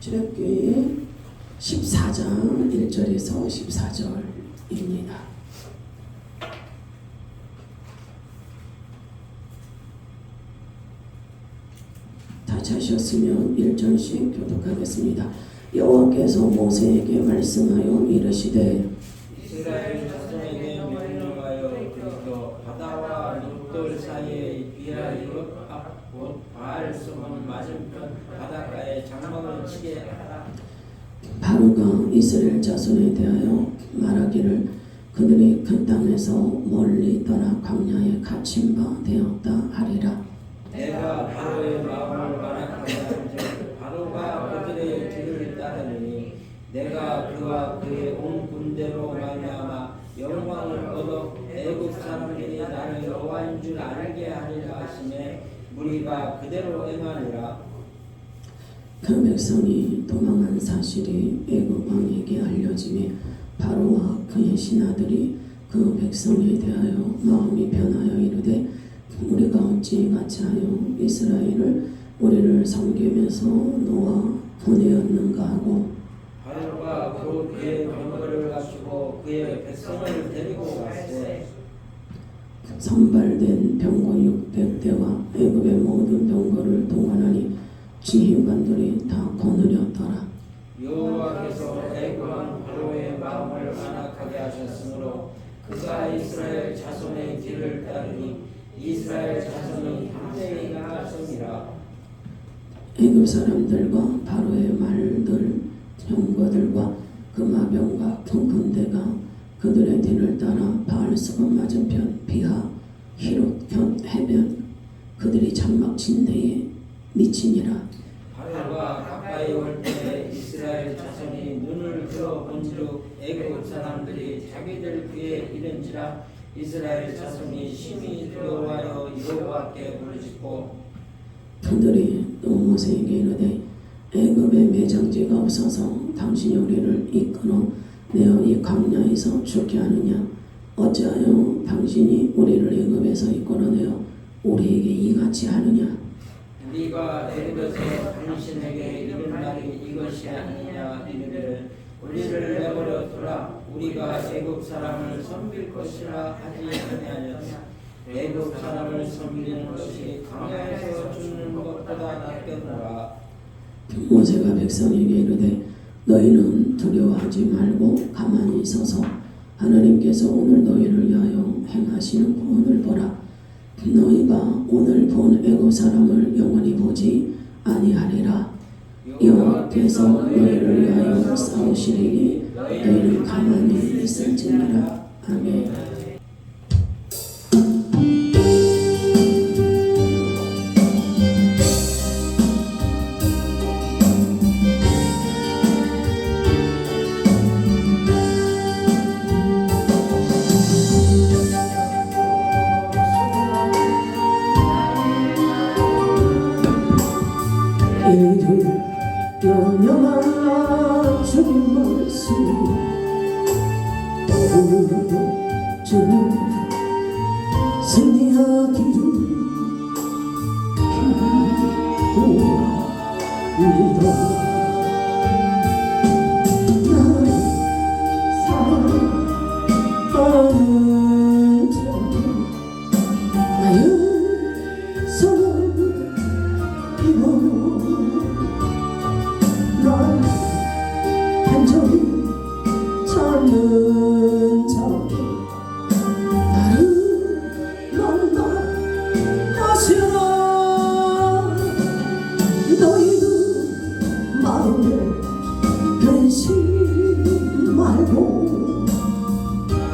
출애굽기 14장 1절에서 14절입니다. 다 찾으셨으면 1절씩 교독하겠습니다. 여호와께서 모세에게 말씀하여 이르시되 이스라엘 자손에게 명령하여 그리스도 바다와 눕돌 사이에 비하이롯 앞곧 바알스몬 맞은편 바닷가에 장막을 치게 하라. 바로가 이스라엘 자손에 대하여 말하기를 그들이 그 땅에서 멀리 떠나 광야에 갇힌 바 되었다 하리라. 내가 바로의 마음을 완악하게 한즉 바로가 그들의 뒤를 따르니 내가 그와 그의 온 군대로 말미암아 영광을 얻어 애굽 사람들이 나는 여호와인 줄 알게 하리라 하시매 무리가 그대로 행하니라. 그 백성이 도망한 사실이 애굽 왕에게 알려지매 바로와 그의 신하들이 그 백성에 대하여 마음이 변하여 이르되 우리가 어찌 같이 하여 이스라엘을 우리를 섬기면서 놓아 보내었는가 하고 바로가 곧 그의 병거를 갖추고 그의 백성을 데리고 갔으되 선발된 병거 600대와 애굽의 모든 병거를 동원하니 지휘관들이 다 거느렸더라. 여호와께서 애굽 왕 바로의 마음을 완악하게 하셨으므로 그가 이스라엘 자손의 길을 따르니 이스라엘 자손이 함대히 나갔습니다. 애굽 사람들과 바로의 말들 병거들과 그 마병과 큰 군대가 그들의 뒤를 따라 바알스몬 맞은편 비하 히롯 곁 해변 그들이 장막 진대에 미치니라. 바로가 가까이 올 때 이스라엘 자손이 눈을 들어 본즉 애굽 사람들이 자기들 귀에 이른지라. 이스라엘 자손이 심히 두려워하여 여호와께 부르짖고 그들이 또 모세에게 이르되 애굽에 매장지가 없어서 당신이 우리를 이끌어 내어 이 광야에서 죽게 하느냐. 어찌하여 당신이 우리를 애굽에서 이끌어내어 우리에게 이같이 하느냐. 우리가 애굽에서 당신에게 이른 날이 이것이 아니냐. 이르기를 우리를 내버려 두라. 우리가 애굽 사람을 섬길 것이라 하지 아니하였냐. 애굽 사람을 섬기는 것이 광야에서 죽는 것보다 낫겠노라. 모세가 백성에게 이르되 너희는 두려워하지 말고 가만히 서서 하나님께서 오늘 너희를 위하여 행하시는 구원을 보라. 너희가 오늘 본 애굽 사람을 영원히 보지 아니하리라. 여호와께서 너희를 위하여 싸우시리니 너희는 가만히 있을지니라. 아멘. 영영한 주님 말씀 오늘도 주님 승리하기를 기도합니다. 나를 사랑하는 자 나의 손을 입어요. 날 간절히 찾는 자 나를 만나하시라. 너희도 마음에 변심 말고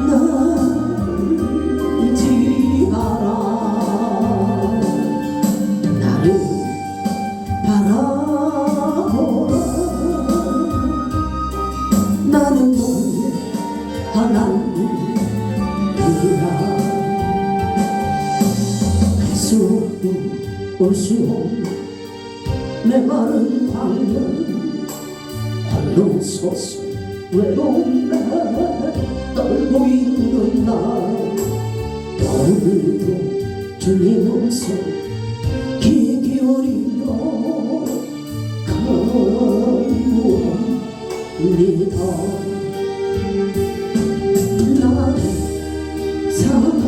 나를 지하라. 나를 바라보라. 나는 너의 하나님이라. 수 없는 내 마른 광야 홀로 서서 외로운 날 떨고 있는 날 오늘도 주님 음성 귀 기울이며 가요. 믿어 나를 사랑하는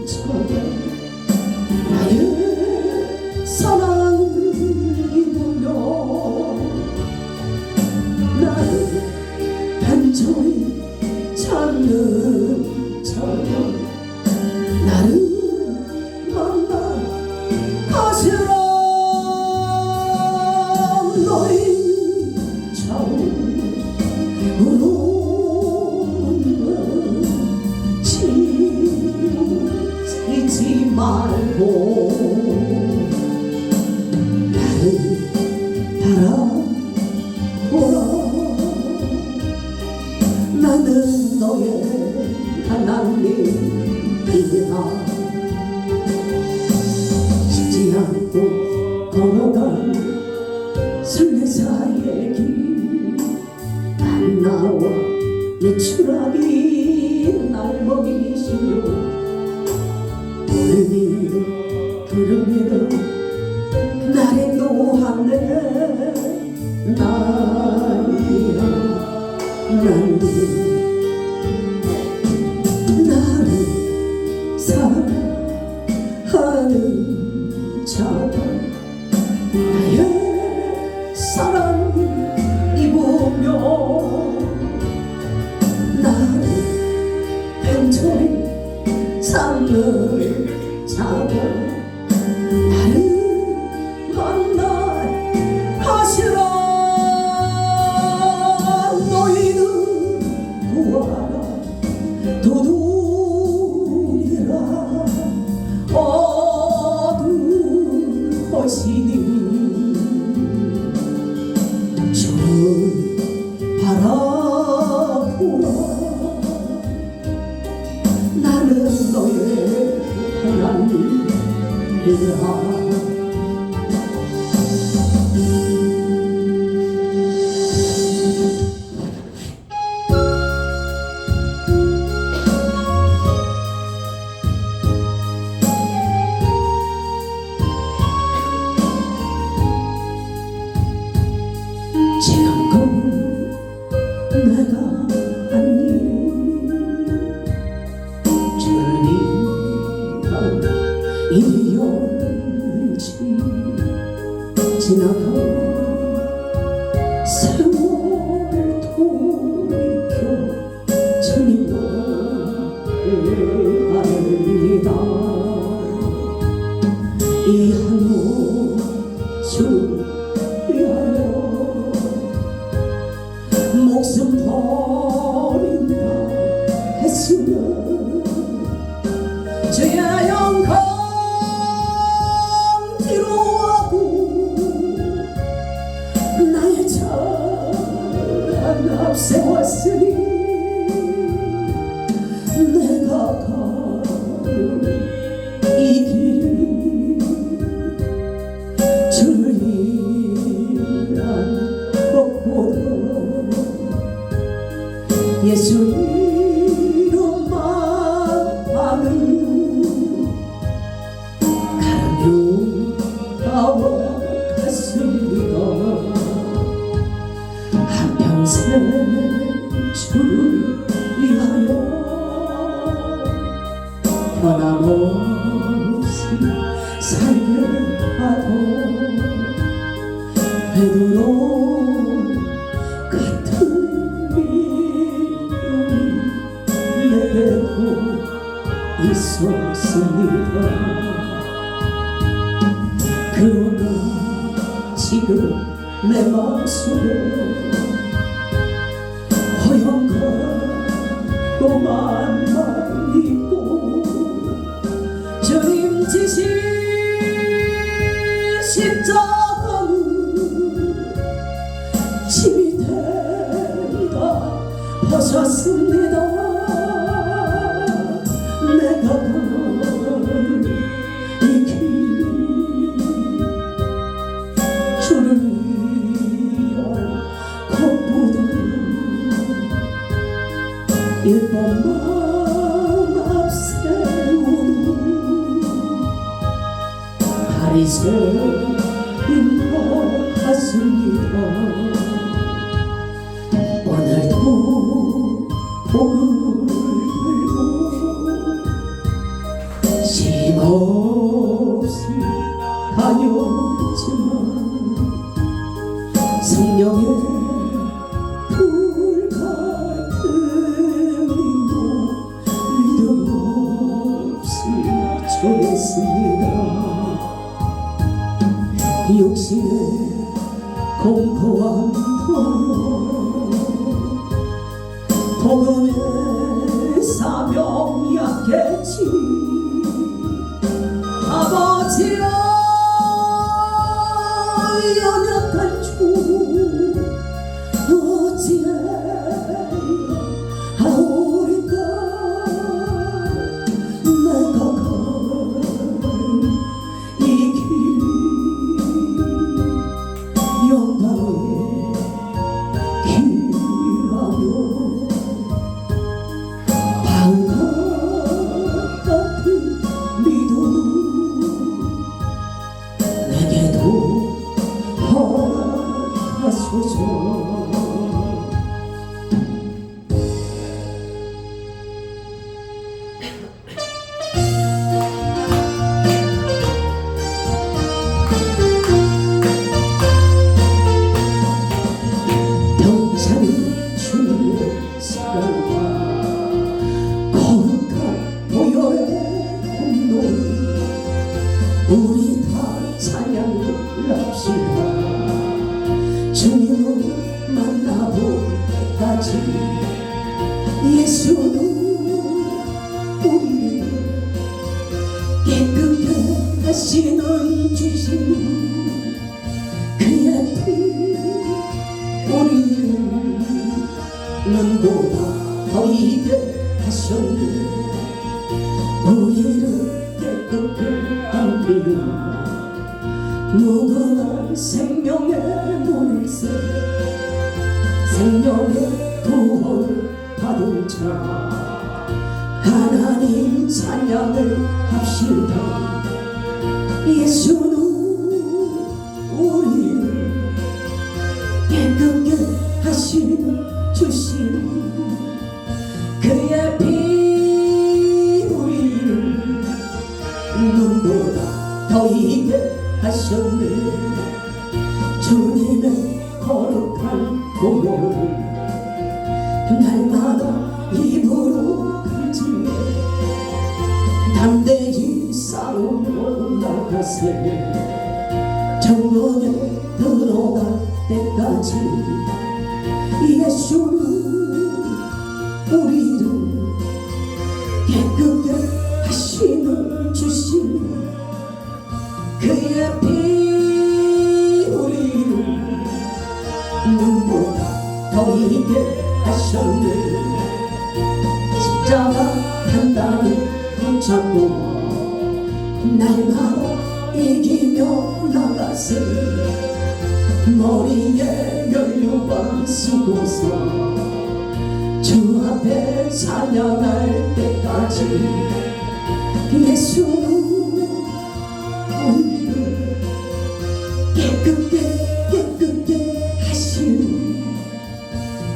저가 나의 사랑이며 나를 단조히 찾는 저가 나를 만나 가시라 너의 처음으로 지지 말고 나를 바라보라 나는 너의 하나님이라 쉽지 않고 걸어간 순례사의 길 만나와 내추라비 날 먹이시며 오늘도 그러기도 나를 노하네 나이야 나는 나를 사랑하는 자가 나의 사랑을 입으며 나를 간절히 삼는 자가 나를 만나 가시라 너희는 구하라 도둑이라 어두운 것이니 주를 바라보라 나는 너의 하나님이라 지금껏 내가 한일 주님과 일이었지 지나간 세월 돌이켜 주님과 알리다 이 한 모습 위하여 목숨 버린다 했으면 주의 영광 뒤로하고 나의 찬 앞세웠으니 내가 가는 이 길 주를 위한 것보다 예수 이름만 아는 가련유다와 같습니다 한평생 주를 위하여 변함없이 살게 하도 베드로 같은 믿음이 내게도 있었습니다 그러나 지금 내 마음속에 허영과 또만만 있고 주님 지신 십자가는 짐이 된다 벗었습니다 내가 가는 이 길 주를 위한 것보다 일번만 앞세우는 바리새인 것 같습니다 성령의 불 같은 믿음 없이 전했습니다. 육신의 공고한 복음의 사명 약했지. 아버지여 연약한 주 어찌해 하오리까. 내가 이 길 영광의 길이라며 바울과 같은 믿음 내게도 허락하소서. 병찬 주의 사랑과 거룩한 보혈의 공로 우리 다 찬양을 합시다. 주님을 만나볼 때까지 예수는 우리를 깨끗게 하시는 주신 그의 피 우리를 눈보다 더 이게 하셨네. 우리를 깨끗게 함께요 무궁한 생명의 문에서 생명의 구원을 받은 자 하나님 찬양을 합시다. 예수는 우리를 깨끗게 하시는 주신 그의 피 우리를 눈보다 더 이게 하셨네. 주님의 거룩한 보혈을 날마다 입으로 간증해 담대히 싸우며 나가세. 천국에 들어갈 때까지 예수는 우리를 깨끗게 하시는 주신 그의 피 우리를 눈보다 더 이게 하셨네. 십자가 단단히 붙잡고 날마다 이기며 나가세. 머리에 연료만 쓰고서 주 앞에 찬양할 때까지 예수는 우리를 깨끗게 하시는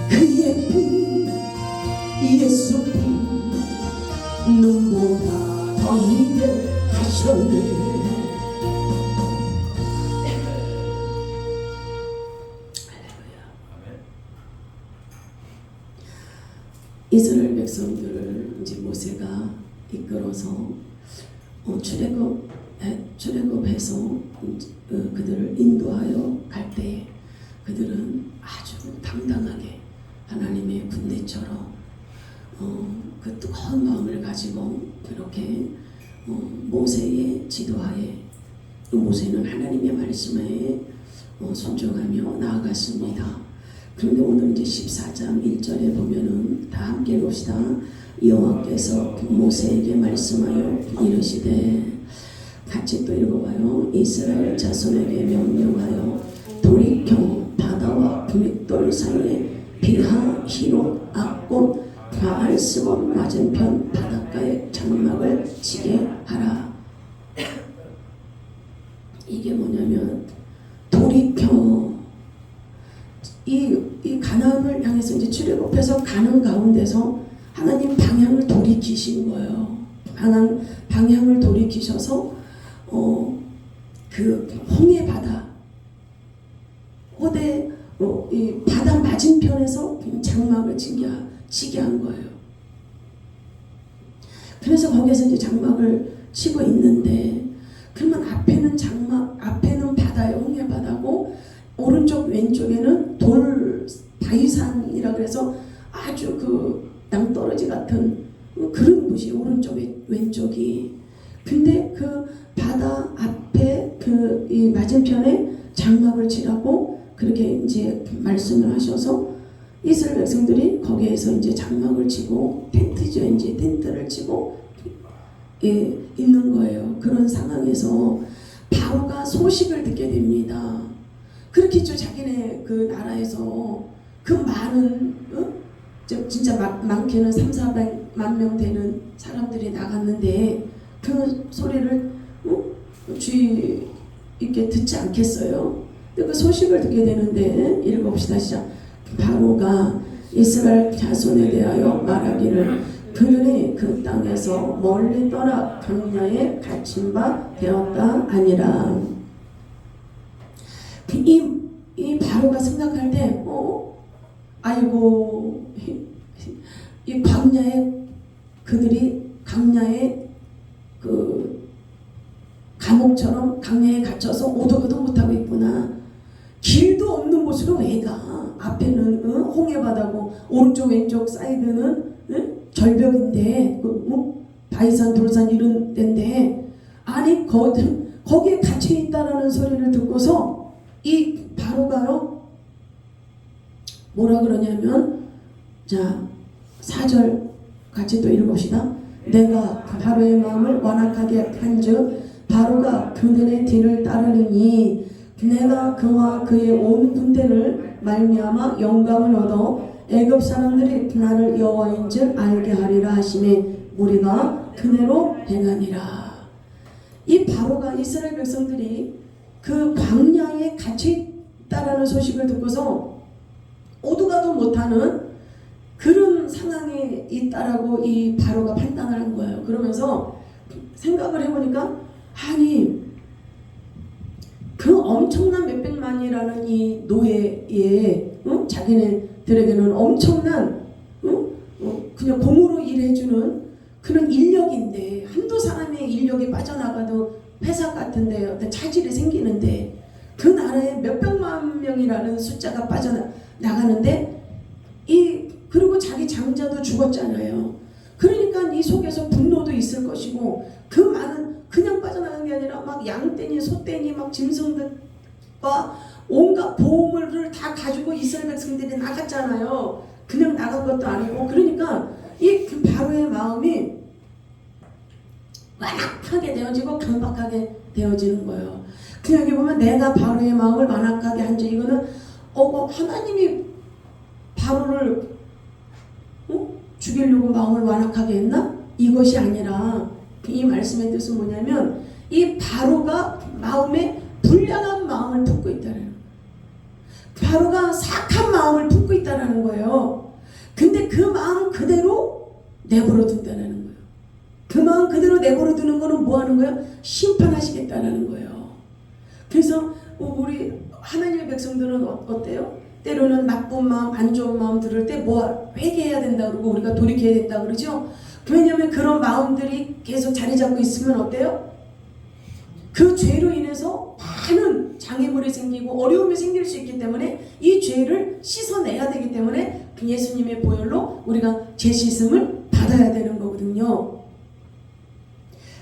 그의 피 예수 피 눈보다 더 이게 하셨네. 이스라엘 백성들을 이제 모세가 이끌어서 출애굽해서 그들을 인도하여 갈 때 그들은 아주 당당하게 하나님의 군대처럼 그 뜨거운 마음을 가지고 이렇게 모세의 지도하에 모세는 하나님의 말씀에 순종하며 나아갔습니다. 그런데 오늘 이제 14장 1절에 보면은 다 함께 봅시다. 여호와께서 모세에게 말씀하여 이르시되 같이 또 읽어봐요. 이스라엘 자손에게 명령하여 돌이켜 바다와 북돌 사이에 비하 히롯 악꽃 바알스몬 맞은편 바닷가에 장막을 치게 하라. 이게 뭐냐면 돌이켜 이 가나안을 향해서 이제 출애굽해서 가는 가운데서 하나님 방향을 돌이키신 거예요. 방향을 돌이키셔서 그 홍해 바다 이 바다 맞은편에서 장막을 치게 한 거예요. 그래서 거기서 이제 장막을 치고 있는데, 그러면 앞에는 앞에는 바다요, 홍해바다고, 오른쪽 왼쪽에는 바위산이라 그래서 아주 그 낭떠러지 같은 그런 곳이 오른쪽 왼쪽이. 근데 그 바다 앞에 이 맞은편에 장막을 치라고 그렇게 이제 말씀을 하셔서 이스라엘 백성들이 거기에서 이제 장막을 치고 텐트죠, 이제 텐트를 치고 있는 거예요. 그런 상황에서 바로가 소식을 듣게 됩니다. 그렇겠죠. 자기네 그 나라에서 그 많은 진짜 많게는 300~400만 명 되는 사람들이 나갔는데 그 소리를 주의 있게 듣지 않겠어요? 근데 그 소식을 듣게 되는데, 읽어봅시다. 시작. 바로가 이스라엘 자손에 대하여 말하기를 그들이 그 땅에서 멀리 떠나 광야에 갇힌 바 되었다 아니라. 이 바로가 생각할 때 아이고, 이 그들이 광야에 그 감옥처럼 강야에 갇혀서 오도가도 못하고 있구나. 길도 없는 곳으로 왜 가? 앞에는 홍해바다고 오른쪽 왼쪽 사이드는 절벽인데 바위산 돌산 이런 데인데, 아니 거기에 갇혀 있다라는 소리를 듣고서 이 바로가요 뭐라 그러냐면, 자 4절 같이 또 읽어봅시다. 내가 바로의 마음을 완악하게 한즉 바로가 그들의 뒤를 따르리니 내가 그와 그의 온 군대를 말미암아 영감을 얻어 애굽 사람들이 나를 여호와인 줄 알게 하리라 하시매 우리가 그대로 행하니라. 이 바로가 이스라엘 백성들이 그 광야에 갇혀 있다라는 소식을 듣고서 오도가도 못하는 그런 상황에 있다라고 이 바로가 판단을 한 거예요. 그러면서 생각을 해보니까, 아니 그 엄청난 몇백만이라는 이 노예에 자기네들에게는 엄청난 그냥 공으로 일해주는 그런 인력인데, 한두 사람의 인력이 빠져나가도 회사 같은데 어떤 차질이 생기는데 그 나라에 몇백만 명이라는 숫자가 빠져나가는데 그리고 자기 장자도 죽었잖아요. 그러니까 이 속에서 분노도 있을 것이고, 그 많은 그냥 빠져나간 게 아니라 막 양떼니 소떼니 막 짐승들과 온갖 보물을 다 가지고 이스라엘 백성들이 나갔잖아요. 그냥 나간 것도 아니고. 그러니까 그 바로의 마음이 완악하게 되어지고 강박하게 되어지는 거예요. 그 여기 보면 내가 바로의 마음을 완악하게 한 줄, 이거는 하나님이 바로를 죽이려고 마음을 완악하게 했나? 이것이 아니라 이 말씀의 뜻은 뭐냐면, 이 바로가 마음에 불량한 마음을 품고 있다는 거예요. 바로가 사악한 마음을 품고 있다는 거예요. 근데 그 마음 그대로 내버려 둔다는 거예요. 그 마음 그대로 내버려 두는 거는 뭐 하는 거예요? 심판하시겠다는 거예요. 그래서 우리 하나님의 백성들은 어때요? 때로는 나쁜 마음, 안 좋은 마음 들을 때 회개해야 된다 그러고 우리가 돌이켜야 된다 그러죠. 왜냐하면 그런 마음들이 계속 자리 잡고 있으면 어때요? 그 죄로 인해서 많은 장애물이 생기고 어려움이 생길 수 있기 때문에 이 죄를 씻어내야 되기 때문에 예수님의 보혈로 우리가 죄 씻음을 받아야 되는 거거든요.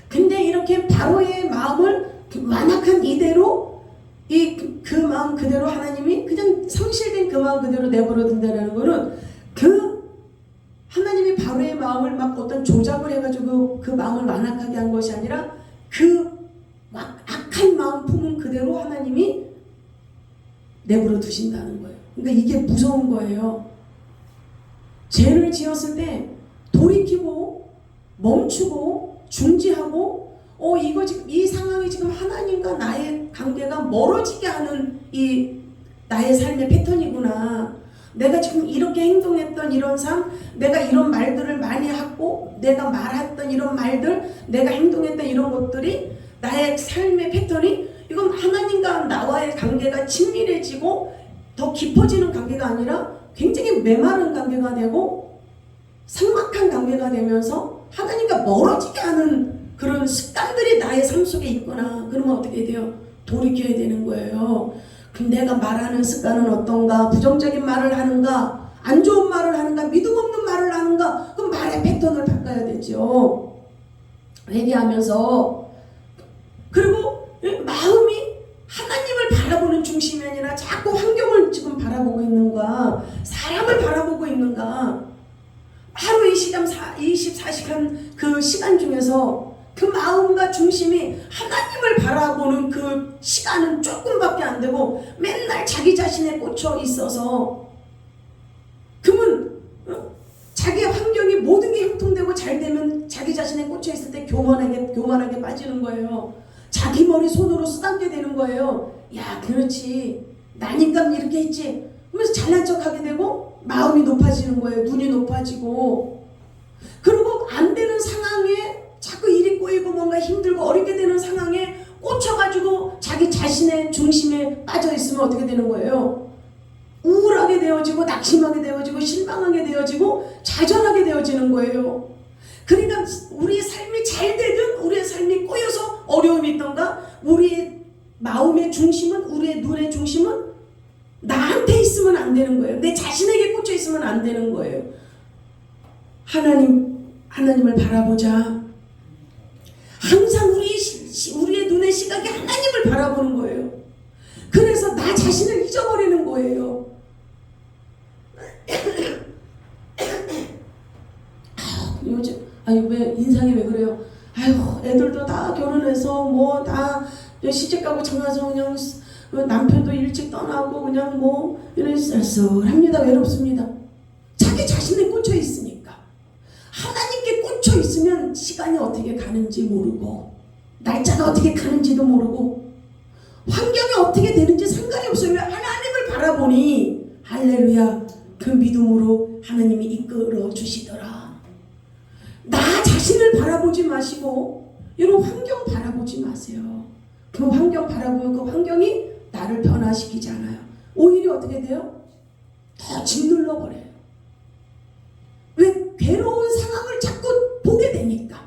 근데 이렇게 바로의 마음을 완악한 이대로 그 마음 그대로 하나님이 그냥 상실된 그 마음 그대로 내버려 둔다는 거는, 그 하나님이 바로의 마음을 막 어떤 조작을 해가지고 그 마음을 완악하게 한 것이 아니라 그 막 악한 마음 품은 그대로 하나님이 내버려 두신다는 거예요. 그러니까 이게 무서운 거예요. 죄를 지었을 때 돌이키고 멈추고 중지하고 이거 지금 이 상황이 지금 하나님과 나의 관계가 멀어지게 하는 이 나의 삶의 패턴이구나. 내가 지금 이렇게 행동했던 이런 삶, 내가 이런 말들을 많이 하고 내가 말했던 이런 말들, 내가 행동했던 이런 것들이 나의 삶의 패턴이, 이건 하나님과 나와의 관계가 친밀해지고 더 깊어지는 관계가 아니라 굉장히 메마른 관계가 되고 삭막한 관계가 되면서 하나님과 멀어지게 하는 그런 습관들이 나의 삶 속에 있거나 그러면 어떻게 돼요? 돌이켜야 되는 거예요. 그럼 내가 말하는 습관은 어떤가? 부정적인 말을 하는가? 안 좋은 말을 하는가? 믿음 없는 말을 하는가? 그럼 말의 패턴을 바꿔야 되죠. 회개하면서. 그리고 마음이 하나님을 바라보는 중심이 아니라 자꾸 환경을 지금 바라보고 있는가? 사람을 바라보고 있는가? 하루 24시간 그 시간 중에서 그 마음과 중심이 하나님을 바라보는 그 시간은 조금밖에 안 되고 맨날 자기 자신에 꽂혀 있어서 그러면 자기 환경이 모든 게 형통되고 잘 되면 자기 자신에 꽂혀 있을 때 교만하게 빠지는 거예요. 자기 머리 손으로 쓰담게 되는 거예요. 야, 그렇지. 나니까 이렇게 했지. 그러면서 잘난 척하게 되고 마음이 높아지는 거예요. 눈이 높아지고. 그리고 안 되는 상황에 자꾸 일이 꼬이고 뭔가 힘들고 어렵게 되는 상황에 꽂혀가지고 자기 자신의 중심에 빠져 있으면 어떻게 되는 거예요? 우울하게 되어지고 낙심하게 되어지고 실망하게 되어지고 좌절하게 되어지는 거예요. 그러니까 우리의 삶이 잘 되든 우리의 삶이 꼬여서 어려움이 있던가 우리의 마음의 중심은 우리의 눈의 중심은 나한테 있으면 안 되는 거예요. 내 자신에게 꽂혀 있으면 안 되는 거예요. 하나님을 바라보자. 항상 우리의 눈의 시각이 하나님을 바라보는 거예요. 그래서 나 자신을 잊어버리는 거예요. 요즘 왜 인상이 왜 그래요? 애들도 다 결혼해서 뭐 다 시집가고 장가서 그냥 남편도 일찍 떠나고 그냥 뭐 이런 쓸쓸합니다. 외롭습니다. 자기 자신에 꽂혀 있으니까. 하나님께 꽂혀 있으면 시간이 어떻게 가는지 모르고 날짜가 어떻게 가는지도 모르고 환경이 어떻게 되는지 상관이 없어요. 왜 하나님을 바라보니 할렐루야 그 믿음으로 하나님이 이끌어 주시더라. 나 자신을 바라보지 마시고 이런 환경 바라보지 마세요. 그 환경 바라보면 그 환경이 나를 변화시키지 않아요. 오히려 어떻게 돼요? 더 짓눌러 버려요. 왜? 괴로운 상황을 자꾸 보게 되니까.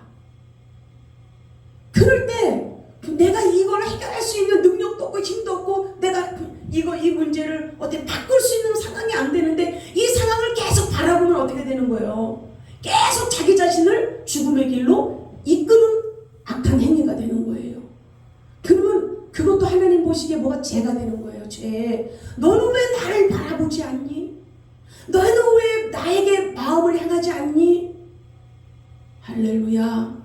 그럴 때 내가 이걸 해결할 수 있는 능력도 없고 힘도 없고 내가 이 문제를 어떻게 바꿀 수 있는 상황이 안 되는데 이 상황을 계속 바라보면 어떻게 되는 거예요? 계속 자기 자신을 죽음의 길로 이끄는 악한 행위가 되는 거예요. 그러면 그것도 하나님 보시기에 뭐가 죄가 되는 거예요. 죄. 너는 왜 나를 바라보지 않니? 너는 왜 나에게 마음을 향하지 않니? 할렐루야.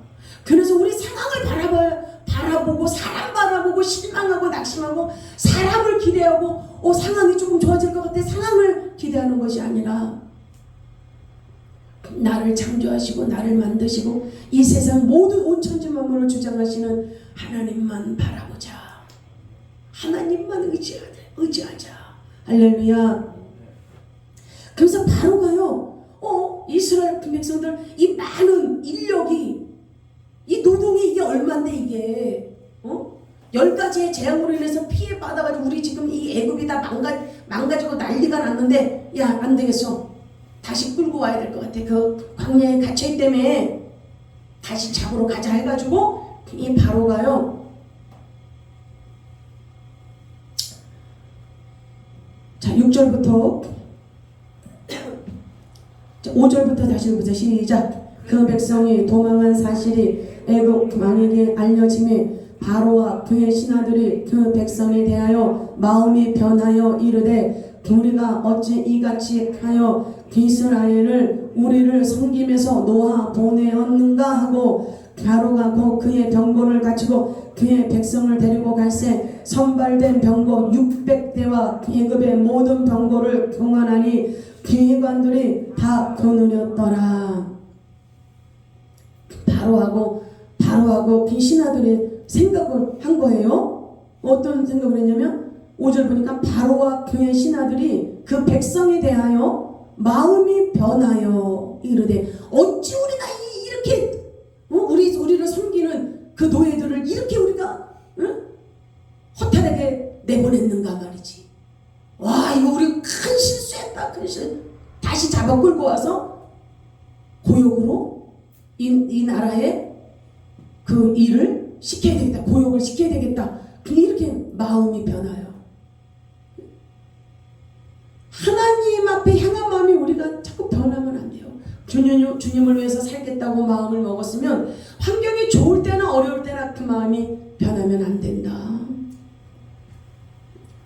그래서 우리 상황을 바라보고 사람 바라보고 실망하고 낙심하고 사람을 기대하고 상황이 조금 좋아질 것 같아 상황을 기대하는 것이 아니라 나를 창조하시고 나를 만드시고 이 세상 모든 온천지 만물을 주장하시는 하나님만 바라보자. 하나님만 의지하자. 할렐루야. 그래서 바로가요. 이스라엘 백성들 이 많은 인력이 이 노동이 이게 얼마인데 이게 10가지의 재앙으로 인해서 피해 받아가지고 우리 지금 이 애굽이 다 망가지고 난리가 났는데 야 안 되겠어. 다시 끌고 와야 될 것 같아. 그 광야에 갇혀있기 때문에 다시 잡으러 가자 해가지고 이 바로가요. 자 6절부터 5절부터 다시 보자. 시작. 그 백성이 도망한 사실이 애굽 왕에게 알려짐에 바로와 그의 신하들이 그 백성에 대하여 마음이 변하여 이르되 우리가 어찌 이같이 하여 이스라엘을 우리를 섬김에서 놓아 보내었는가 하고 바로가 곧 그의 병거를 갖추고 그의 백성을 데리고 갈새 선발된 병거 600대와 애굽의 모든 병거를 동원하니 기관들이 다 거느렸더라. 바로하고 그 신하들이 생각을 한 거예요. 어떤 생각을 했냐면 5절 보니까 바로와 그의 신하들이 그 백성에 대하여 마음이 변하여 이르되 어찌 우리가 이렇게 우리를 섬기는 그 노예들을 이렇게 우리가 허탈하게 내보냈는가 말이지. 와 이거 우리 큰 실수했다 큰 실수. 다시 잡아 끌고 와서 고역으로 이 나라에 그 일을 시켜야 되겠다. 고역을 시켜야 되겠다. 이렇게 마음이 변화요. 하나님 앞에 향한 마음이 우리가 자꾸 변하면 안 돼요. 주님을 위해서 살겠다고 마음을 먹었으면 환경이 좋을 때나 어려울 때나 그 마음이 변하면 안 된다.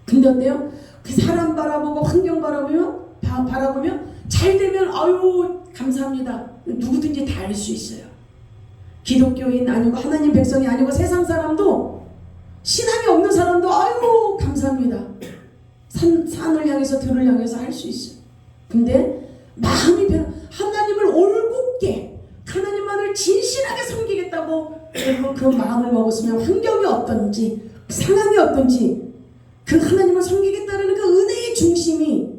근데 어때요? 그 사람 바라보고 환경 바라보면 잘 되면 아유 감사합니다. 누구든지 다 할 수 있어요. 기독교인 아니고 하나님 백성이 아니고 세상 사람도 신앙이 없는 사람도 아유 감사합니다. 산을 향해서 들을 향해서 할 수 있어요. 근데 마음이 하나님을 올곧게 하나님만을 진실하게 섬기겠다고 그 마음을 먹었으면 환경이 어떤지 상황이 어떤지 그 하나님을 섬기겠다는 그 은혜의 중심이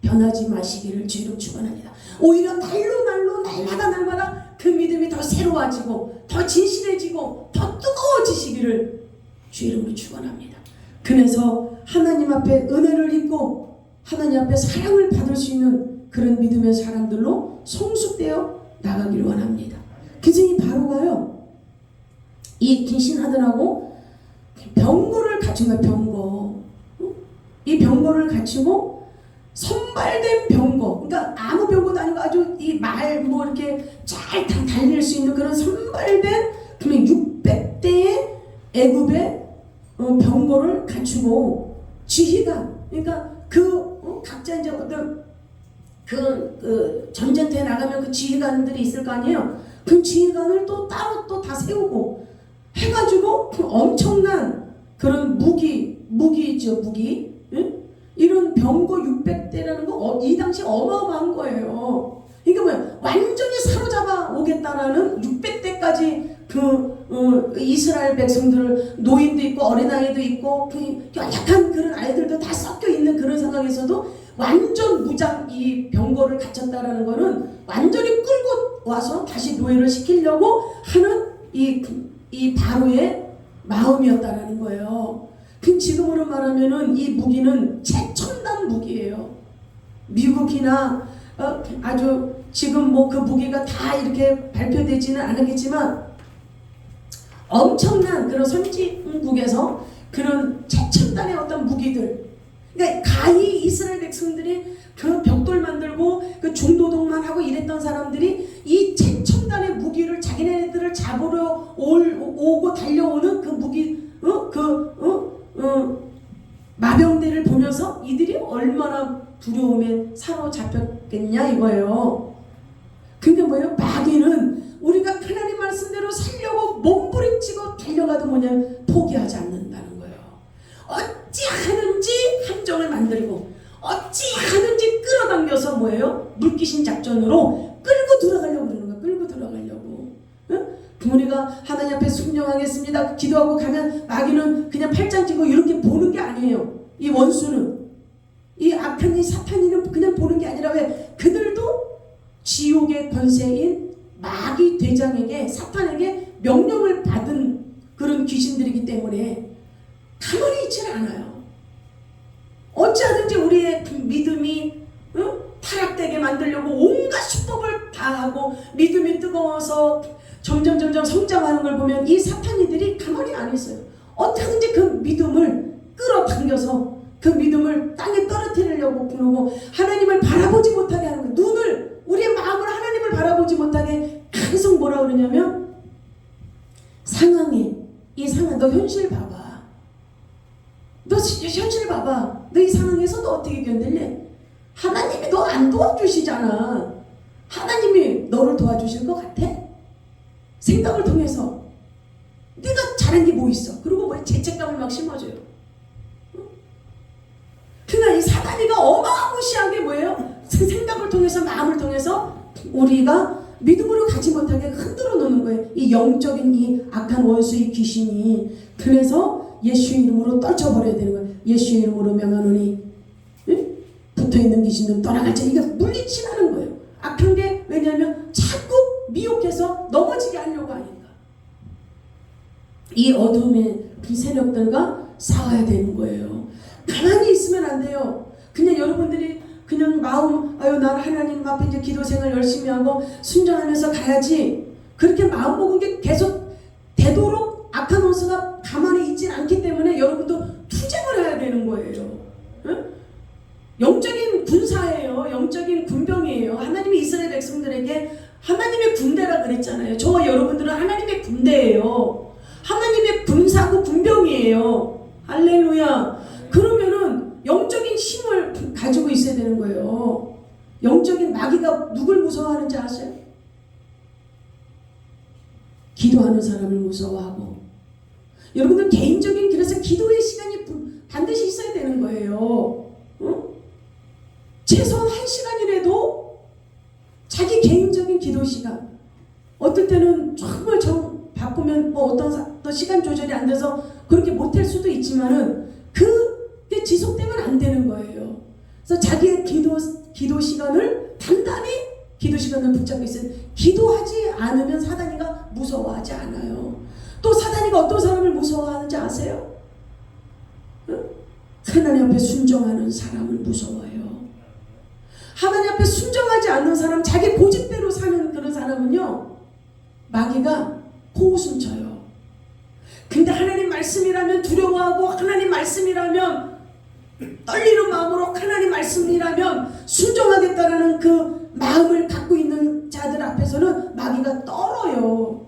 변하지 마시기를 주로 축원합니다. 오히려 날마다 그 믿음이 더 새로워지고 더 진실해지고 더 뜨거워지시기를 주 이름으로 축원합니다. 그래서 하나님 앞에 은혜를 입고 하나님 앞에 사랑을 받을 수 있는 그런 믿음의 사람들로 성숙되어 나가기를 원합니다. 그래서 이 바로가요, 이 귀신 아들하고 병거를 갖춘 거예요. 병거. 이 병거를 갖추고 선발된 병거, 그러니까 아무 병거도 아니고 아주 이 말 뭐 이렇게 잘 달릴 수 있는 그런 선발된 600대의 애굽의 병거를 갖추고 지휘관, 그러니까 각자 이제 어떤 그 전쟁터에 나가면 그 지휘관들이 있을 거 아니에요. 그 지휘관을 또 따로 또 다 세우고 해가지고 그 엄청난 그런 무기죠, 무기. 응? 이런 병거 600대라는 거 이 당시 어마어마한 거예요. 이게 뭐야? 완전히 사로잡아 오겠다라는 600대까지 이스라엘 백성들을 노인도 있고 어린아이도 있고 약간 그런 아이들도 다 섞여 있는 그런 상황에서도 완전 무장 이 병거를 갖췄다라는 거는 완전히 끌고 와서 다시 노예를 시키려고 하는 이 바로의 마음이었다라는 거예요. 그 지금으로 말하면은 이 무기는 최첨단 무기예요. 미국이나 아주 지금 뭐 그 무기가 다 이렇게 발표되지는 않았겠지만 엄청난 그런 선진국에서 그런 최첨단의 어떤 무기들, 그러니까 가히 이스라엘 백성들이 그 벽돌 만들고 그 중도동만 하고 이랬던 사람들이 이 최첨단의 무기를 자기네들을 잡으러 오고 달려오는 그 무기, 마병대를 보면서 이들이 얼마나 두려움에 사로잡혔겠냐 이거예요. 근데 뭐예요? 마귀는 우리가 하나님 말씀대로 살려고 몸부림치고 달려가도 뭐냐? 포기하지 않는다는 거예요. 어찌하는지 함정을 만들고 어찌하는지 끌어당겨서 뭐예요? 물귀신 작전으로 끌고 들어가려고 그러는 거예요. 끌고 들어가려고. 응? 우리가 하나님 앞에 순종하겠습니다 기도하고 가면 마귀는 그냥 팔짱 끼고 이렇게 보는 게 아니에요. 이 원수는, 이 악한 이 사탄이는 그냥 보는 게 아니라 왜? 그들도 지옥의 권세인 마귀 대장에게, 사탄에게 명령을 받은 그런 귀신들이기 때문에 가만히 있지는 않아요. 어찌하든지 우리의 믿음이 타락되게 만들려고 온갖 수법을 다 하고 믿음이 뜨거워서 점점 성장하는 걸 보면 이 사탄이들이 가만히 안 있어요. 어떻게든지 그 믿음을 끌어당겨서 그 믿음을 땅에 떨어뜨리려고 그러고 하나님을 바라보지 못하게 하는 거예요. 우리의 마음을 하나님을 바라보지 못하게 계속 뭐라 그러냐면 이 상황 너 현실 봐봐. 너 현실 봐봐. 너 이 상황에서 너 어떻게 견딜래? 하나님이 너 안 도와주시잖아. 하나님이 너를 도와주실 것 같아? 생각을 통해서 네가 잘한 게 뭐 있어? 그리고 뭐 죄책감을 막 심어줘요. 그러니까 이 사단이가 어마무시하게 뭐예요? 생각을 통해서 마음을 통해서 우리가 믿음으로 가지 못하게 흔들어 놓는 거예요. 이 영적인 이 악한 원수의 귀신이. 그래서 예수 이름으로 떨쳐버려야 되는 거예요. 예수 이름으로 명하노니 붙어있는 귀신은 떠나갈지. 이게 물리치라는 거예요. 악한 게 왜냐하면 자꾸 미혹해서 넘어지게 하려고 하니까. 이 어둠의 그 세력들과 싸워야 되는 거예요. 가만히 있으면 안 돼요. 그냥 여러분들이 그냥 마음, 아유 난 하나님 앞에 이제 기도 생활 열심히 하고 순종하면서 가야지, 그렇게 마음 먹은 게 계속 되도록 악한 원수가 가만히 있진 않기 때문에 여러분도 투쟁을 해야 되는 거예요. 응? 영적인 군사예요. 영적인 군병이에요. 하나님이 이스라엘 백성들에게 하나님의 군대라 그랬잖아요. 저와 여러분들은 하나님의 군대예요. 하나님의 군사고 군병이에요. 할렐루야. 그러면은 영적인 힘을 가지고 있어야 되는 거예요. 영적인 마귀가 누굴 무서워하는지 아세요? 기도하는 사람을 무서워하고. 여러분들 개인적인, 그래서 기도의 시간이 반드시 있어야 되는 거예요. 응? 최소한 1시간이라도 자기 개인적인 기도 시간. 어떨 때는 정말 바쁘면 뭐 어떤 시간 조절이 안 돼서 그렇게 못할 수도 있지만은 그게 지속되면 안 되는 거예요. 그래서 자기의 기도 시간을 단단히 기도 시간을 붙잡고 있어요. 기도하지 않으면 사단이가 무서워하지 않아요. 또 사단이가 어떤 사람을 무서워하는지 아세요? 응? 하나님 앞에 순종하는 사람을 무서워해요. 하나님 앞에 순종하지 않는 사람, 자기 고집대로 사는 그런 사람은요, 마귀가 코웃음 쳐요. 근데 하나님 말씀이라면 두려워하고, 하나님 말씀이라면 떨리는 마음으로, 하나님 말씀이라면 순종하겠다라는 그 마음을 갖고 있는 자들 앞에서는 마귀가 떨어요.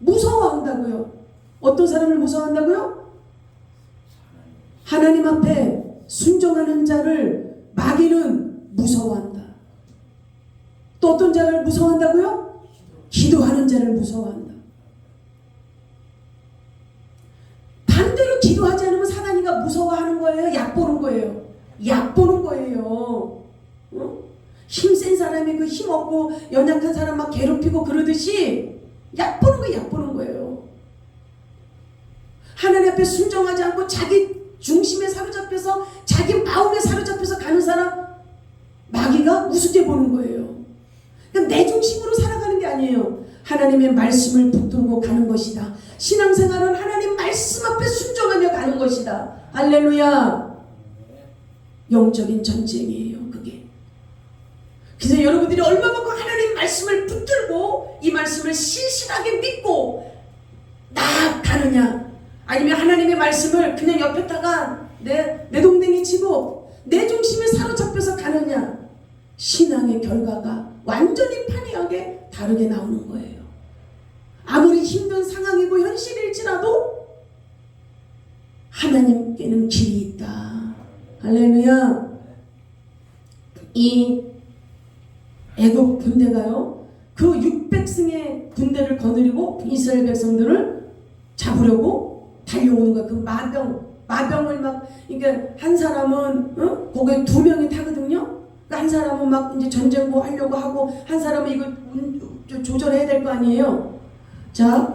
무서워한다고요. 어떤 사람을 무서워한다고요? 하나님 앞에 순종하는 자를 마귀는 무서워한다. 또 어떤 자를 무서워한다고요? 기도하는 자를 무서워한다. 반대로 기도하지 않으면 사단이가 무서워하는 거예요? 얕보는 거예요? 얕보는 거예요. 어? 힘센 사람이 그 힘없고 연약한 사람 막 괴롭히고 그러듯이 얕보는 거예요. 하나님 앞에 순종하지 않고 자기 중심에 사로잡혀서, 자기 마음에 사로잡혀서 가는 사람 마귀가 우습게 보는 거예요. 그러니까 내 중심으로 살아가는 게 아니에요. 하나님의 말씀을 붙들고 가는 것이다. 신앙생활은 하나님 말씀 앞에 순종하며 가는 것이다. 할렐루야. 영적인 전쟁이에요, 그게. 그래서 여러분들이 얼마만큼 하나님 말씀을 붙들고 이 말씀을 신실하게 믿고 나아가느냐, 아니면 하나님의 말씀을 그냥 옆에다가 내 동댕이 치고 내 중심에 사로잡혀서 가느냐, 신앙의 결과가 완전히 판이하게 다르게 나오는 거예요. 아무리 힘든 상황이고 현실일지라도 하나님께는 길이 있다. 할렐루야. 이 애국 군대가요, 그 600승의 군대를 거느리고 이스라엘 백성들을 잡으려고 달려오는 거야. 그 마병을 막, 이게 한 사람은 거기에 2명이 타거든요. 한 사람은 막 이제 전쟁고 하려고 하고, 한 사람은 이거 조절해야 될 거 아니에요. 자,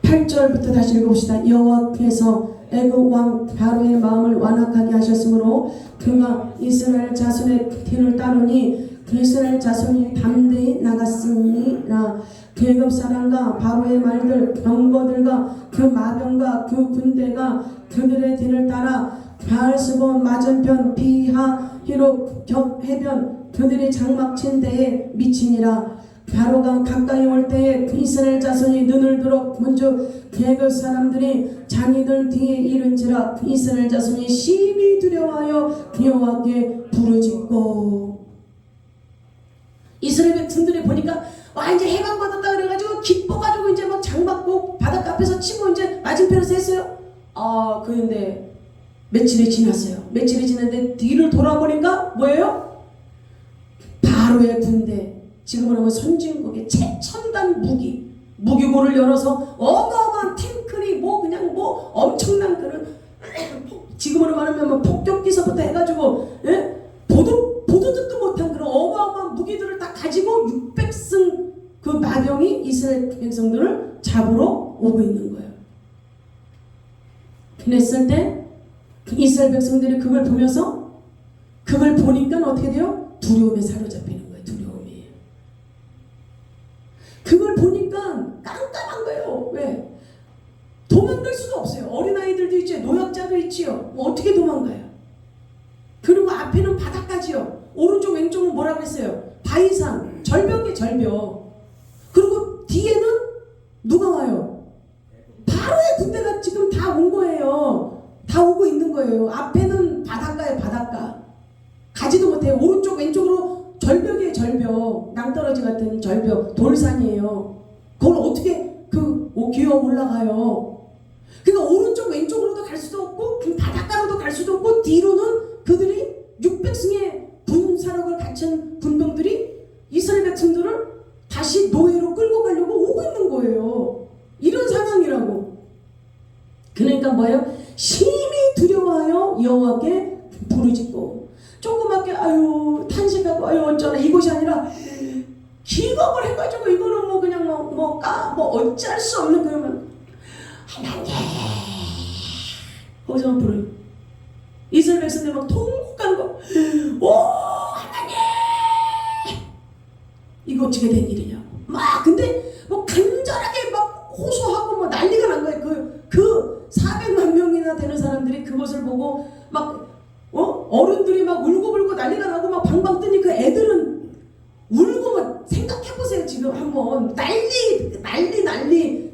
8절부터 다시 읽어봅시다. 여호와께서 애굽 왕 바로의 마음을 완악하게 하셨으므로 그가 이스라엘 자손의 뒤를 따르니 이스라엘 자손이 담대히 나갔으니라. 애굽 사람과 바로의 말들, 병거들과 그 마병과 그 군대가 그들의 뒤를 따라 바알스본 맞은편 비하히로 격 해변 그들의 장막친 데에 미치니라. 바로가 가까이 올 때에 이스라엘 자손이 눈을 들어 먼저 애굽 사람들이 자기들 뒤에 이른지라. 이스라엘 자손이 심히 두려워하여 여호와께 부르짖고. 이스라엘 백성들이 보니까 와 이제 해방받았다 그래가지고 기뻐가지고 이제 막 장막고 바닷가 앞에서 치고 이제 맞은편에서 했어요. 그런데 며칠이 지났어요. 며칠이 지났는데 뒤를 돌아보니까 뭐예요? 바로의 군대, 지금으로 하면 선진국의 최첨단 무기고를 열어서 어마어마한 탱크니 그냥 엄청난 그런 지금으로 말하면 폭격기서부터 해가지고 보도 듣도 못한 그런 어마어마한 무기들을 다 가지고 600승 그 마병이 이스라엘 백성들을 잡으러 오고 있는 거예요. 그랬을 때 이스라엘 백성들이 그걸 보면서, 그걸 보니까 어떻게 돼요? 두려움에 사로잡히는 거예요. 두려움이. 그걸 보니까 깜깜한 거예요. 왜? 도망갈 수도 없어요. 어린아이들도 있죠. 노약자도 있지요. 어떻게 도망가요? 앞에는 바다까지요. 오른쪽 왼쪽은 뭐라 그랬어요? 바위산, 절벽의 절벽. 그리고 뒤에는 누가 와요? 바로의 군대가 지금 다 온 거예요. 다 오고 있는 거예요. 앞에는 바닷가에 바닷가. 가지도 못해요. 오른쪽 왼쪽으로 절벽의 절벽, 낭떠러지 같은 절벽, 돌산이에요. 그걸 어떻게 기어 올라가요? 그러니까 오른쪽 왼쪽으로도 갈 수도 없고 바닷가로도 갈 수도 없고 뒤로는 그들이 600승의 군사력을 갖춘 군병들이 이스라엘 백성들을 다시 노예로 끌고 가려고 오고 있는 거예요. 이런 상황이라고. 그러니까 뭐예요? 심히 두려워하여 여호와께 부르짖고 조그맣게 아유 탄식하고 아유 어쩌나 이것이 아니라 기겁을 해가지고 이거는 뭐 그냥 뭐 어찌할 수 없는 그러면 하나님 거기서 부르 이스라엘 백성들 막 통곡하는 거 오 하나님 이거 어떻게 된 일이냐고 막 근데 뭐 간절하게 막 호소하고 뭐 난리가 난 거예요. 그 400만 명이나 되는 사람들이 그것을 보고 막 어른들이 막 울고불고 난리가 나고 막 방방 뜨니 그 애들은 울고 막 생각해보세요. 지금 한번 난리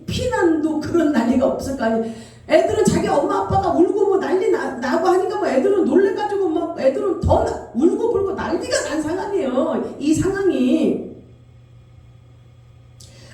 피난도 그런 난리가 없을 거 아니에요. 애들은 자기 엄마 아빠가 울고 뭐 난리 나고 하니까 뭐 애들은 놀래가지고 막 애들은 더 울고불고 난리가 난 상황이에요. 이 상황이.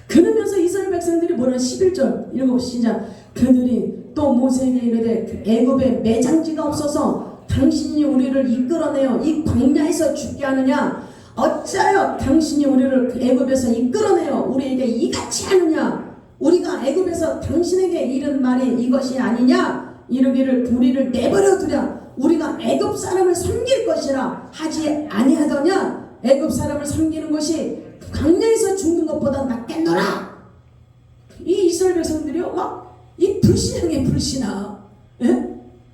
그러면서 이스라엘 백성들이 뭐라 11절 읽어보시자 그들이 또 모세에게 이르되 애굽에 매장지가 없어서 당신이 우리를 이끌어내어 이 광야에서 죽게 하느냐 어찌하여 당신이 우리를 애굽에서 이끌어내어 우리에게 이같이 하느냐 우리가 애굽에서 당신에게 이른 말이 이것이 아니냐 이르기를 우리를 내버려 두랴 우리가 애굽 사람을 섬길 것이라 하지 아니하더냐 애굽 사람을 섬기는 것이 광야에서 죽는 것보다 낫겠노라. 이 이스라엘 백성들이요 막 이 불신앙에 불신앙. 예?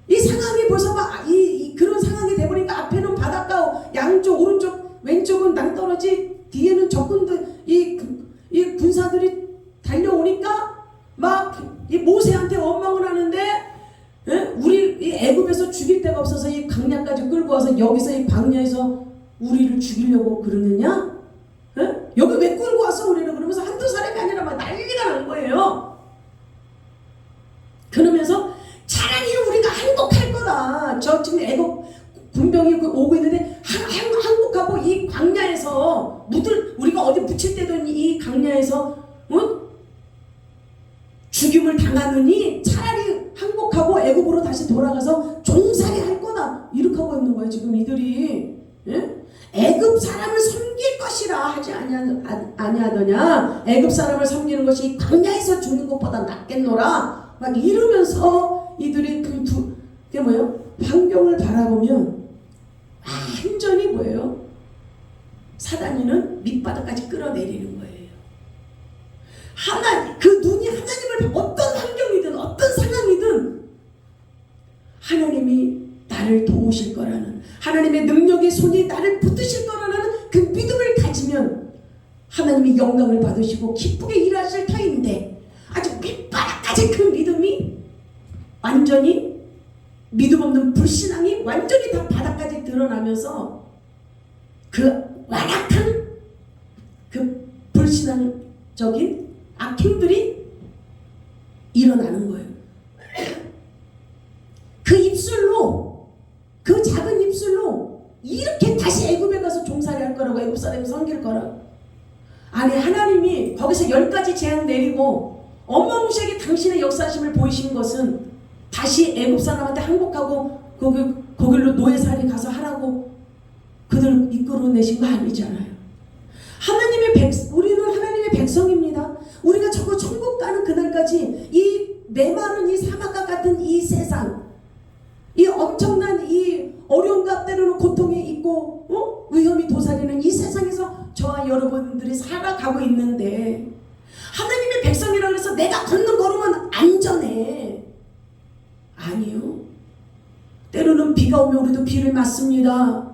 이 상황이 벌써 막 그런 상황이 돼버리니까 앞에는 바닷가 양쪽 오른쪽 왼쪽은 낭떠러지 뒤에는 적군들 이 군사들이 달려오니까 막 이 모세한테 원망을 하는데 예? 우리 이 애굽에서 죽일 데가 없어서 이 광야까지 끌고 와서 여기서 이 광야에서 우리를 죽이려고 그러느냐? 예? 여기 왜 끌고 왔어 우리를 그러면서 한두 사람이 아니라 막 난리가 난 거예요. 그러면서 차라리 우리가 항복할 거다. 저 지금 애국 군병이 오고 있는데 항복하고 이 광야에서 우리가 어디 묻힐 때든 이 광야에서 죽임을 당하느니 차라리 항복하고 애국으로 다시 돌아가서 종살이 할 거다. 이렇게 하고 있는 거예요 지금 이들이. 예? 애굽 사람을 섬길 것이라 하지 아니하더냐. 애굽 사람을 섬기는 것이 광야에서 죽는 것보다 낫겠노라. 막 이러면서 이들이 그게 뭐예요? 환경을 바라보면 완전히 뭐예요? 사단이는 밑바닥까지 끌어내리는 거예요. 그 눈이 하나님을 어떤 환경이든 어떤 상황이든 하나님이 나를 도우실 거라는 하나님의 능력의 손이 나를 붙드실 거라는 그 믿음을 가지면 하나님이 영광을 받으시고 기쁘게 일하실 터인데 아주 밑바닥까지 그 믿음이 완전히 믿음 없는 불신앙이 완전히 다 바닥까지 드러나면서 그 완악한 그 불신앙적인 악행들이 일어나는 거예요. 그 입술로 그 작은 입술로 이렇게 다시 애굽에 가서 종살이 할 거라고 애굽 사람이 섬길 거라고. 아니 하나님이 거기서 10가지 재앙 내리고 어마무시하게 당신의 역사심을 보이신 것은 다시 애굽 사람한테 항복하고 거길로 노예살이 가서 하라고 그들을 이끌어내신 거 아니잖아요. 우리는 하나님의 백성입니다. 우리가 저거 천국 가는 그날까지 이 메마른 이 사막과 같은 이 세상 이 엄청난 이 어려움과 때로는 고통이 있고 위험이 도사리는 이 세상에서 저와 여러분들이 살아가고 있는데 하나님의 백성이라고 해서 내가 걷는 걸음은 안전해. 아니요. 때로는 비가 오면 우리도 비를 맞습니다.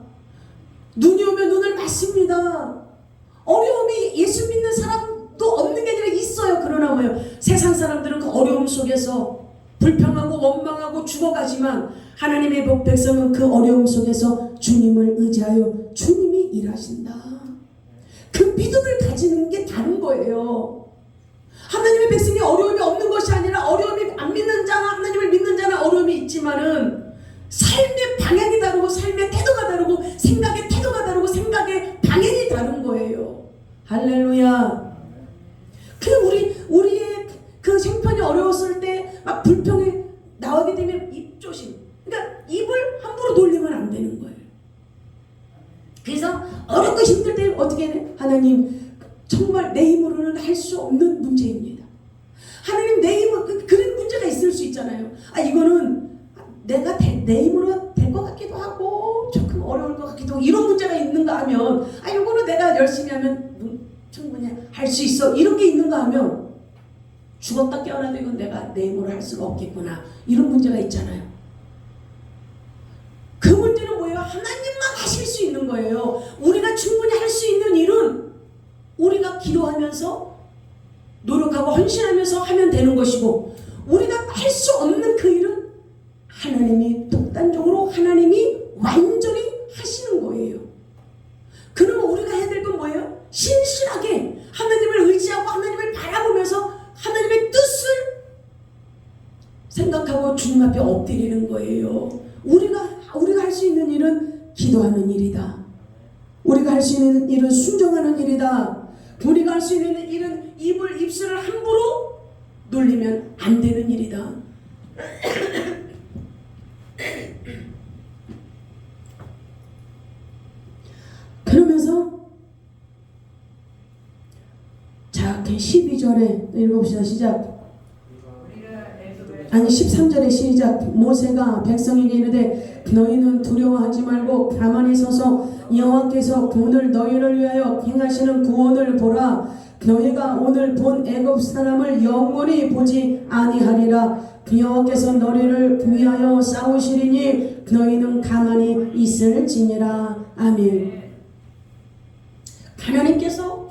눈이 오면 눈을 맞습니다. 어려움이 예수 믿는 사람도 없는 게 아니라 있어요. 그러나 뭐예요? 세상 사람들은 그 어려움 속에서 불평하고 원망하고 죽어가지만 하나님의 백성은 그 어려움 속에서 주님을 의지하여 주님이 일하신다. 그 믿음을 가지는 게 다른 거예요. 하나님의 백성이 어려움이 없는 것이 아니라 어려움이 안 믿는 자나 하나님을 믿는 자는 어려움이 있지만은 삶의 방향이 다르고 삶의 태도가 다르고 생각의 태도가 다르고 생각의 방향이 다른 거예요. 할렐루야. 우리의 그 형편이 어려웠을 때 막 불평이 나오게 되면 입조심. 그러니까 입을 함부로 돌리면 안 되는 거예요. 그래서 어렵고 힘들 때 어떻게 해? 하나님, 정말 내 힘으로는 할 수 없는 문제입니다. 하나님, 내 힘으로 그런 문제가 있을 수 있잖아요. 이거는 내가 내 힘으로 될 것 같기도 하고 조금 어려울 것 같기도 하고 이런 문제가 있는가 하면 이거는 내가 열심히 하면 충분히 할 수 있어 이런 게 있는가 하면 죽었다 깨어나도 이건 내가 내 힘으로 할 수가 없겠구나 이런 문제가 있잖아요. 그 문제는 뭐예요? 하나님만 하실 수 있는 거예요. 우리가 충분히 할 수 있는 일은 우리가 기도하면서 노력하고 헌신하면서 하면 되는 것이고 우리가 할 수 없는 그 일은 하나님이 독단적으로 하나님이 완전히 하시는 거예요. 그러면 우리가 해야 될 건 뭐예요? 신실하게 하나님을 의지하고 하나님을 바라보면서 하나님의 뜻을 생각하고 주님 앞에 엎드리는 거예요. 우리가 할 수 있는 일은 기도하는 일이다. 우리가 할 수 있는 일은 순종하는 일이다. 우리가 할 수 있는 일은 입술을 함부로 놀리면 안 되는 일이다. 그러면서 자, 12절에 읽어봅시다. 시작. 아니 13절에 시작. 모세가 백성에게 이르되 너희는 두려워하지 말고 가만히 서서 여호와께서 오늘 너희를 위하여 행하시는 구원을 보라. 너희가 오늘 본 애굽 사람을 영원히 보지 아니하리라. 여호와께서 너희를 위하여 싸우시리니 너희는 가만히 있을지니라. 아멘. 하나님께서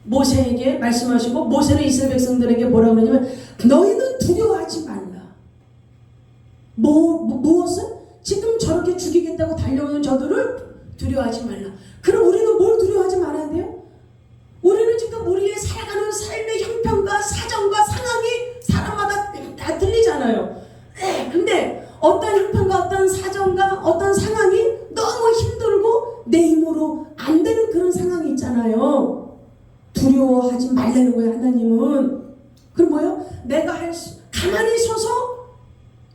모세에게 말씀하시고 모세는 이스라엘 백성들에게 뭐라고 그러냐면 너희는 두려워하지 말라. 무엇을? 지금 저렇게 죽이겠다고 달려오는 저들을 두려워하지 말라. 그럼 우리는 뭘 두려워하지 말아야 돼요? 우리는 지금 우리의 살아가는 삶의 형편과 사정과 상황이 사람마다 다 틀리잖아요. 근데 어떤 형편과 어떤 사정과 어떤 상황이 너무 힘들고 내 힘으로 안 되는 그런 상황이 있잖아요. 두려워하지 말라는 거예요. 하나님은. 그럼 뭐예요? 내가 가만히 서서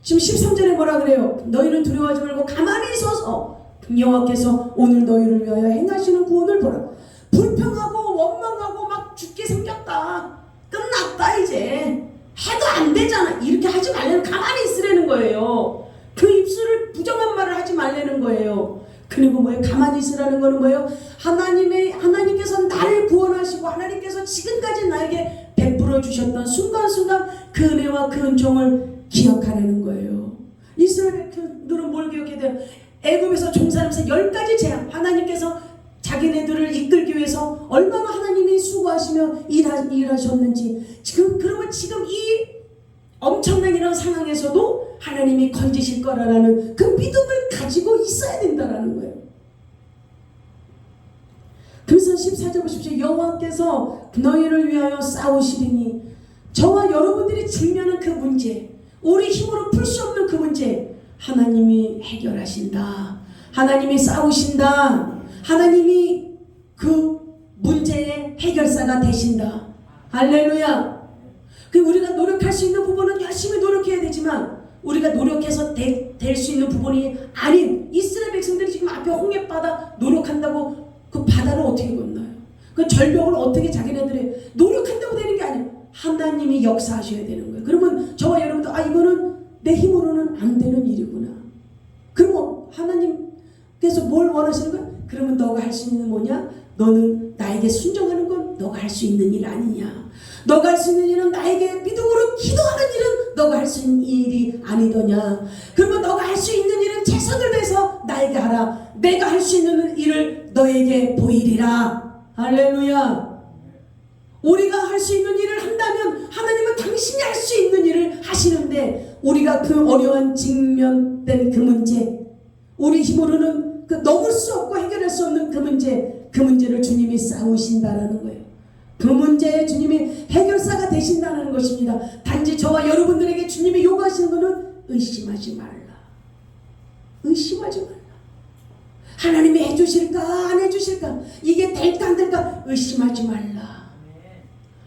지금 13절에 뭐라 그래요? 너희는 두려워하지 말고 가만히 서서 여호와께서 오늘 너희를 위하여 행하시는 구원을 보라. 불평하고 원망하고 막 죽게 생겼다. 끝났다 이제. 해도 안 되잖아. 이렇게 하지 말라는 가만히 있으라는 거예요. 그 입술을 부정한 말을 하지 말라는 거예요. 그리고 뭐예요? 가만히 있으라는 거는 뭐예요? 하나님께서 나를 구원하시고 하나님께서 지금까지 나에게 베풀어 주셨던 순간순간 그 은혜와 그 은총을 기억하라는 거예요. 이스라엘 백성들은 뭘 기억해야 돼요? 애굽에서 종살이면서 10가지 재앙, 하나님께서 자기네들을 이끌기 위해서 얼마나 하나님이 수고하시며 일하셨는지 그러면 지금 이 엄청난 이런 상황에서도 하나님이 건지실 거라는 그 믿음을 가지고 있어야 된다는 거예요. 그래서 14절 보십시오. 여호와께서 너희를 위하여 싸우시리니 저와 여러분들이 직면한 그 문제, 우리 힘으로 풀 수 없는 그 문제 하나님이 해결하신다. 하나님이 싸우신다. 하나님이 그 문제의 해결사가 되신다. 할렐루야. 우리가 노력할 수 있는 부분은 열심히 노력해야 되지만 우리가 노력해서 될 수 있는 부분이 아닌 이스라엘 백성들이 지금 앞에 홍해바다 노력한다고 그 바다를 어떻게 건너요? 그 절벽을 어떻게 자기네들이 노력한다고 되는 게 아니에요. 하나님이 역사하셔야 되는 거예요. 그러면 저와 여러분도 이거는 내 힘으로는 안 되는 일이구나. 그러면 하나님께서 뭘 원하시는 거야? 그러면 너가 할 수 있는 뭐냐? 너는 나에게 순종하는 건 너가 할 수 있는 일 아니냐? 너가 할 수 있는 일은 나에게 믿음으로 기도하는 일은 너가 할 수 있는 일이 아니더냐? 그러면 너가 할 수 있는 일은 최선을 다해서 나에게 하라. 내가 할 수 있는 일을 너에게 보이리라. 할렐루야. 우리가 할 수 있는 일을 한다면 하나님은 당신이 할 수 있는 일을 하시는데, 우리가 그 어려운 직면된 그 문제, 우리 힘으로는 그 넘을 수 없고 해결할 수 없는 그 문제를 주님이 싸우신다라는 거예요. 그 문제에 주님이 해결사가 되신다는 것입니다. 단지 저와 여러분들에게 주님이 요구하시는 것은 의심하지 말라. 의심하지 말라. 하나님이 해주실까 안 해주실까, 이게 될까 안 될까 의심하지 말라.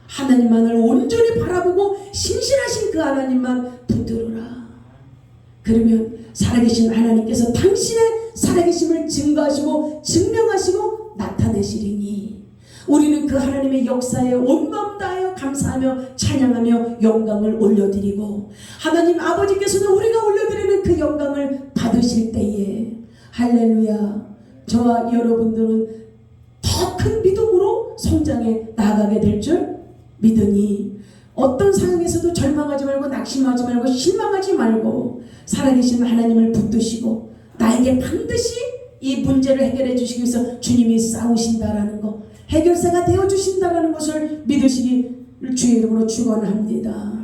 하나님만을 온전히 바라보고 신실하신 그 하나님만 붙들어라. 그러면 살아계신 하나님께서 당신의 살아계심을 증거하시고 증명하시고 나타내시리니, 우리는 그 하나님의 역사에 온 마음 다하여 감사하며 찬양하며 영광을 올려드리고, 하나님 아버지께서는 우리가 올려드리는 그 영광을 받으실 때에 할렐루야, 저와 여러분들은 더 큰 믿음으로 성장해 나아가게 될 줄 믿으니, 어떤 상황에서도 절망하지 말고 낙심하지 말고 실망하지 말고 살아계신 하나님을 붙드시고, 나에게 반드시 이 문제를 해결해 주시기 위해서 주님이 싸우신다라는 것, 해결사가 되어주신다라는 것을 믿으시기 주의 이름으로 축원합니다.